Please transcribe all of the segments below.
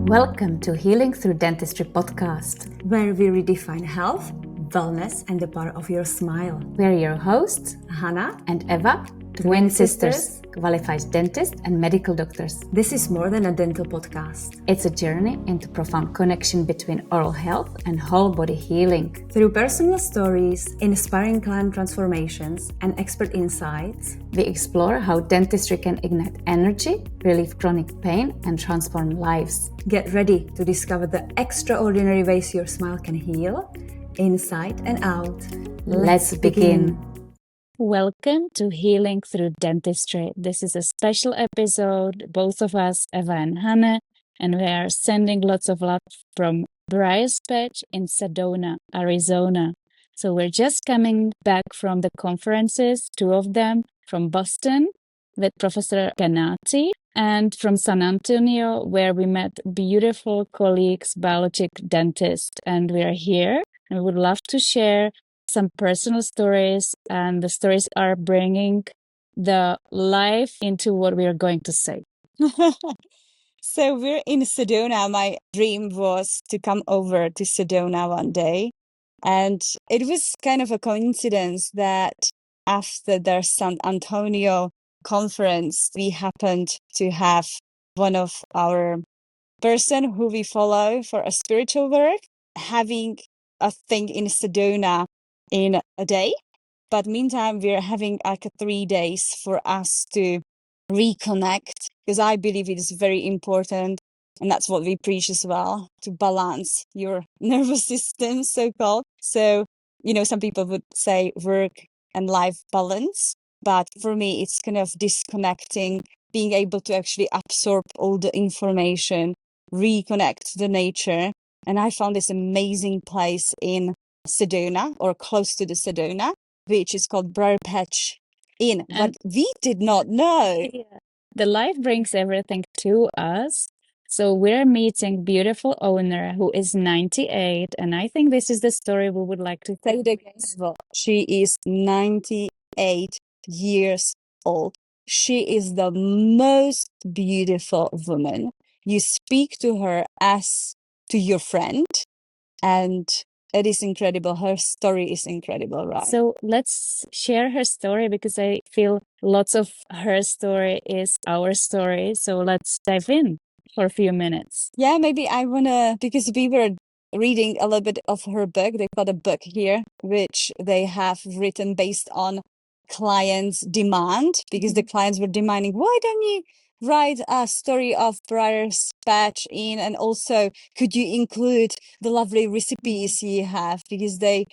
Welcome to Healing Through Dentistry podcast, where we redefine health, wellness, and the power of your smile. We're your hosts, Hana and Eva, twin sisters, qualified dentists and medical doctors. This is more than a dental podcast. It's a journey into profound connection between oral health and whole body healing. Through personal stories, inspiring client transformations, and expert insights, we explore how dentistry can ignite energy, relieve chronic pain, and transform lives. Get ready to discover the extraordinary ways your smile can heal, inside and out. Let's begin. Welcome to Healing Through Dentistry. This is a special episode, both of us, Eva and Hana, and we are sending lots of love from Briar Patch in Sedona, Arizona. So we're just coming back from the conferences, two of them from Boston with Professor Canati, and from San Antonio, where we met beautiful colleagues, biologic dentists, and we are here and we would love to share some personal stories, and the stories are bringing the life into what we are going to say. So we're in Sedona. My dream was to come over to Sedona one day. And it was kind of a coincidence that after their San Antonio conference, we happened to have one of our person who we follow for a spiritual work having a thing in Sedona in a day. But meantime, we're having like 3 days for us to reconnect, because I believe it is very important. And that's what we preach as well, to balance your nervous system, so-called. So, some people would say work and life balance. But for me, it's kind of disconnecting, being able to actually absorb all the information, reconnect to the nature. And I found this amazing place in Sedona, or close to the Sedona, which is called Briar Patch Inn. But we did not know. Yeah. The life brings everything to us. So we're meeting beautiful owner who is 98. And I think this is the story we would like to say it again. She is 98 years old. She is the most beautiful woman. You speak to her as to your friend, and it is incredible. Her story is incredible, right? So let's share her story, because I feel lots of her story is our story. So let's dive in for a few minutes. Yeah, maybe I want to, because we were reading a little bit of her book. They've got a book here, which they have written based on clients' demand, because the clients were demanding, why don't you write a story of Briar Patch Inn, and also could you include the lovely recipes you have, because they're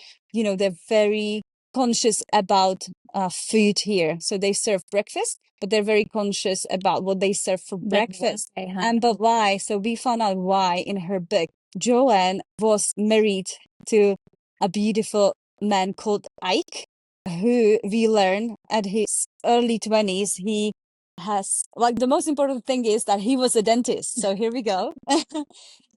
very conscious about food here. So they serve breakfast, but they're very conscious about what they serve for breakfast. But why? So we found out why in her book. Joanne was married to a beautiful man called Ike, who we learn at his early 20s, he has, the most important thing is that he was a dentist. So here we go.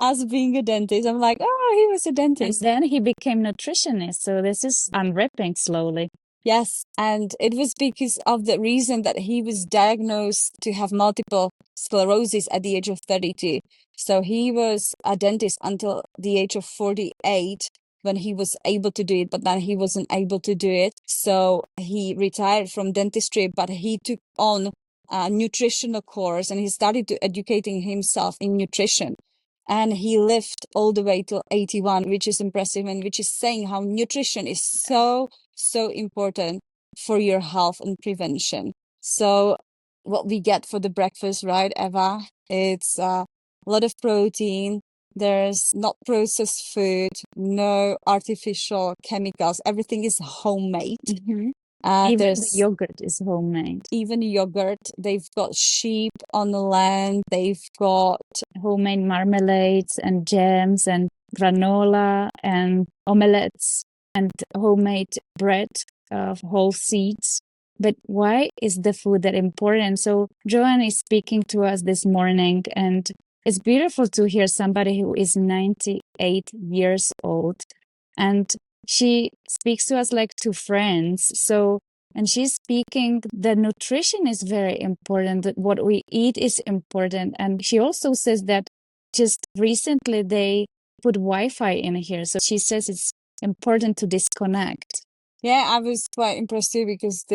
As being a dentist, I'm like, oh, he was a dentist. And then he became nutritionist. So this is unwrapping slowly. Yes. And it was because of the reason that he was diagnosed to have multiple sclerosis at the age of 32. So he was a dentist until the age of 48, when he was able to do it, but then he wasn't able to do it. So he retired from dentistry, but he took on a nutritional course, and he started to educating himself in nutrition. And he lived all the way till 81, which is impressive, and which is saying how nutrition is so important for your health and prevention. So what we get for the breakfast, right, Eva? It's a lot of protein. There's not processed food, no artificial chemicals. Everything is homemade. Mm-hmm. Even the yogurt is homemade. Even yogurt. They've got sheep on the land. They've got homemade marmalades and jams and granola and omelettes and homemade bread of whole seeds. But why is the food that important? So Joanne is speaking to us this morning, and it's beautiful to hear somebody who is 98 years old, and she speaks to us like two friends. So, and she's speaking that nutrition is very important, that what we eat is important. And she also says that just recently they put Wi-Fi in here. So she says it's important to disconnect. Yeah, I was quite impressed too because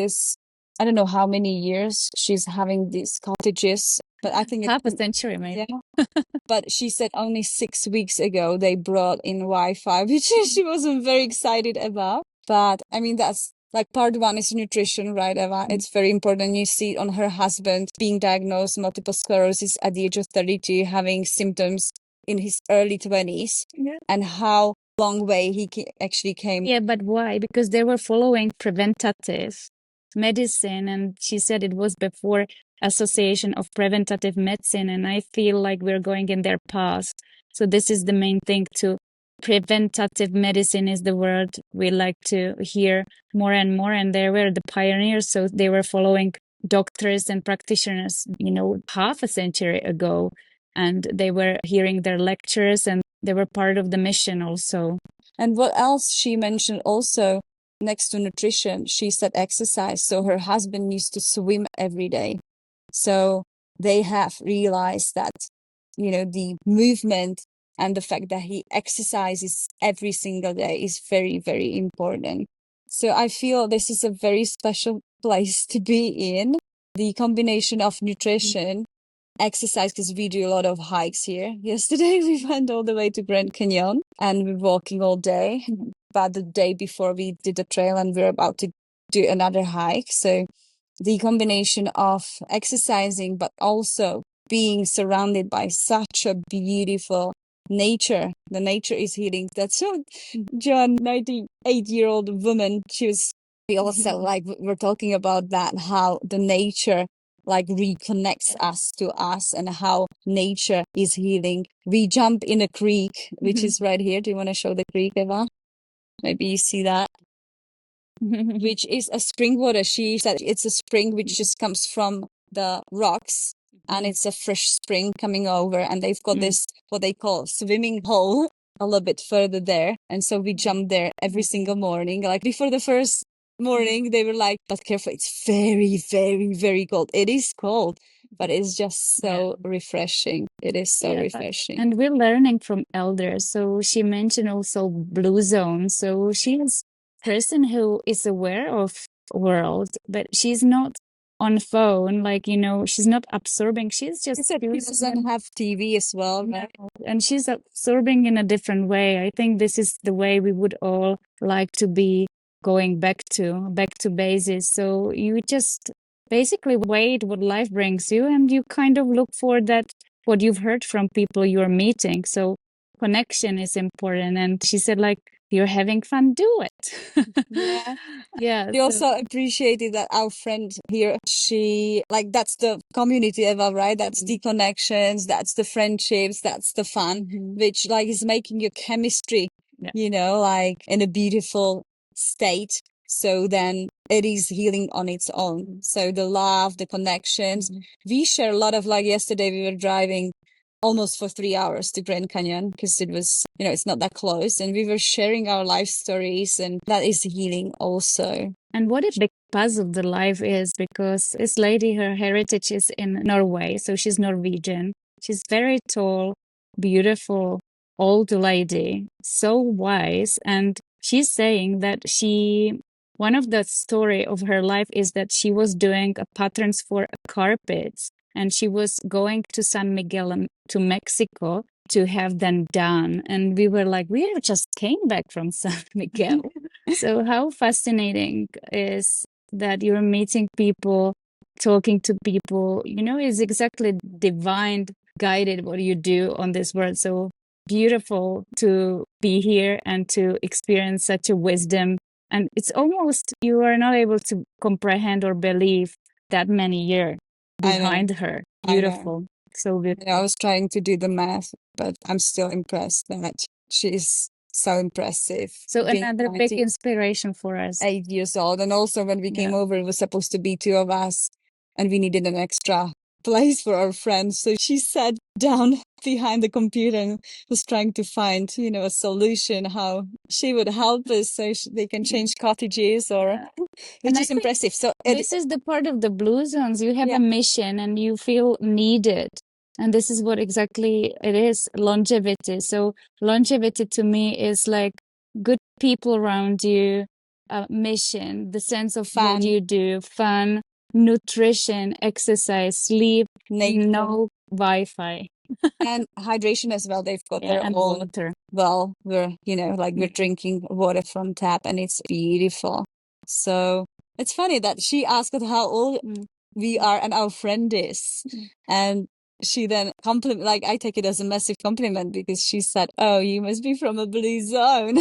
I don't know how many years she's having these cottages, but I think Half a century maybe. yeah. But she said only 6 weeks ago they brought in Wi-Fi, which she wasn't very excited about. But I mean, that's like part one is nutrition, right, Eva? It's very important. You see on her husband being diagnosed multiple sclerosis at the age of 32, having symptoms in his early 20s, and how long way he actually came. Yeah, but why? Because they were following preventative medicine, and she said it was before Association of Preventative Medicine, and I feel like we're going in their past. So this is the main thing too. Preventative medicine is the word we like to hear more and more, and they were the pioneers. So they were following doctors and practitioners, half a century ago, and they were hearing their lectures, and they were part of the mission also. And what else she mentioned also, next to nutrition, she said exercise. So her husband used to swim every day. So they have realized that, the movement and the fact that he exercises every single day is very, very important. So I feel this is a very special place to be in. The combination of nutrition, exercise, because we do a lot of hikes here. Yesterday we went all the way to Grand Canyon and we're walking all day. But the day before we did the trail and we're about to do another hike. So the combination of exercising, but also being surrounded by such a beautiful nature. The nature is healing. That's what John, 98-year-old woman, we also like, we're talking about that, how the nature like reconnects us to us and how nature is healing. We jump in a creek, which is right here. Do you want to show the creek, Eva? Maybe you see that. Which is a spring water. She said it's a spring which just comes from the rocks and it's a fresh spring coming over, and they've got this, what they call swimming hole a little bit further there. And so we jump there every single morning. Like before the first morning, they were like, but careful, it's very, very, very cold. It is cold, but it's just so refreshing. It is so refreshing. And we're learning from elders. So she mentioned also blue zone. So she's a person who is aware of world, but she's not on phone, like, she's not absorbing. She's just she doesn't have TV as well, right? And she's absorbing in a different way. I think this is the way we would all like to be going back to basis. So you just basically wait what life brings you, and you kind of look for that, what you've heard from people you're meeting. So connection is important. And she said, like, you're having fun, do it. Yeah. Yeah. We also appreciated that our friend here, that's the community, Eva, right? That's the connections, that's the friendships, that's the fun, which like is making your chemistry, like in a beautiful state. So then it is healing on its own. So the love, the connections, we share a lot of, like yesterday we were driving almost for 3 hours to Grand Canyon because it was, it's not that close, and we were sharing our life stories, and that is healing also. And what a big puzzle the life is, because this lady, her heritage is in Norway, so she's Norwegian. She's very tall, beautiful, old lady, so wise, and she's saying that one of the story of her life is that she was doing patterns for carpets, and she was going to San Miguel, to Mexico, to have them done. And we were like, we just came back from San Miguel. So how fascinating is that you're meeting people, talking to people, is exactly divine guided what you do on this world. So beautiful to be here and to experience such a wisdom. And it's almost, you are not able to comprehend or believe that many years behind her. Beautiful. So beautiful. I was trying to do the math, but I'm still impressed that she's so impressive. So another big inspiration for us. 8 years old. And also when we came over, it was supposed to be 2 of us, and we needed an extra place for our friends. So she sat down behind the computer and was trying to find, a solution, how she would help us so they can change cottages which is impressive. So this is the part of the blue zones. You have a mission and you feel needed And this is what exactly it is, longevity. So longevity to me is like good people around you, mission, the sense of what Fun. you do, fun, nutrition, exercise, sleep, Nature. no Wi-Fi. And hydration as well. They've got Yeah, their and own. water. Well, we're, we're drinking water from tap and it's beautiful. So it's funny that she asked how old we are and our friend is. And she then like, I take it as a massive compliment because she said, oh, you must be from a blue zone.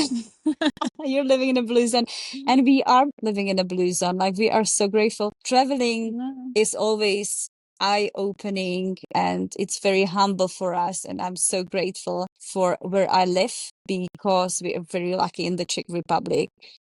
You're living in a blue zone. And we are living in a blue zone. Like, we are so grateful. Traveling is always eye-opening and it's very humble for us, and I'm so grateful for where I live because we are very lucky in the Czech Republic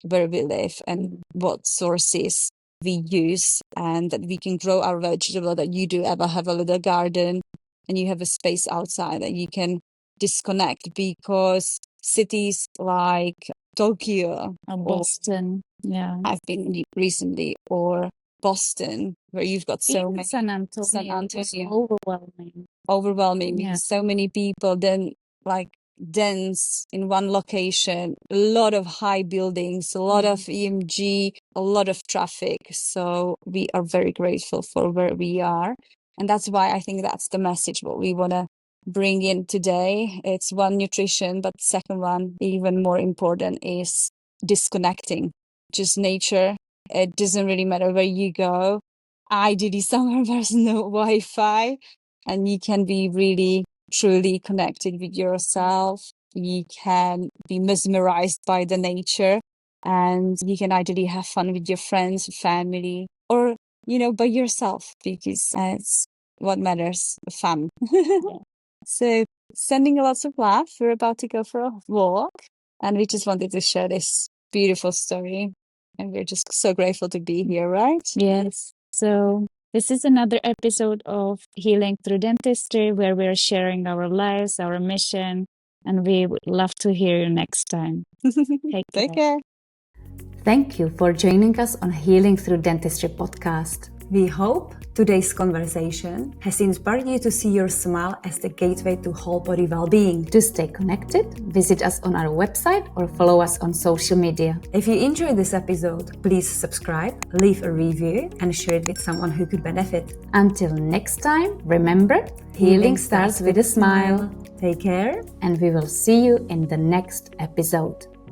where we live and what sources we use, and that we can grow our vegetable, that you do ever have a little garden and you have a space outside that you can disconnect, because cities like Tokyo Or Boston. Yeah. I've been recently, or Boston, where you've got so Even many. San Antonio. San Antonio. Overwhelming. Yeah. So many people, then like dense in one location, a lot of high buildings, a lot of EMG, a lot of traffic. So we are very grateful for where we are. And that's why I think that's the message what we want to bring in today. It's one, nutrition, but second one, even more important, is disconnecting. Just nature. It doesn't really matter where you go. Ideally, somewhere there's no Wi-Fi, and you can be really truly connected with yourself. You can be mesmerized by the nature, and you can ideally have fun with your friends, family, or by yourself, because it's what matters, fun. So, sending lots of love. We're about to go for a walk, and we just wanted to share this beautiful story. And we're just so grateful to be here, right? Yes. So this is another episode of Healing Through Dentistry, where we're sharing our lives, our mission, and we would love to hear you next time. Take care. Thank you for joining us on Healing Through Dentistry podcast. We hope today's conversation has inspired you to see your smile as the gateway to whole body well-being. To stay connected, visit us on our website or follow us on social media. If you enjoyed this episode, please subscribe, leave a review, and share it with someone who could benefit. Until next time, remember, healing starts with a smile. Take care, and we will see you in the next episode.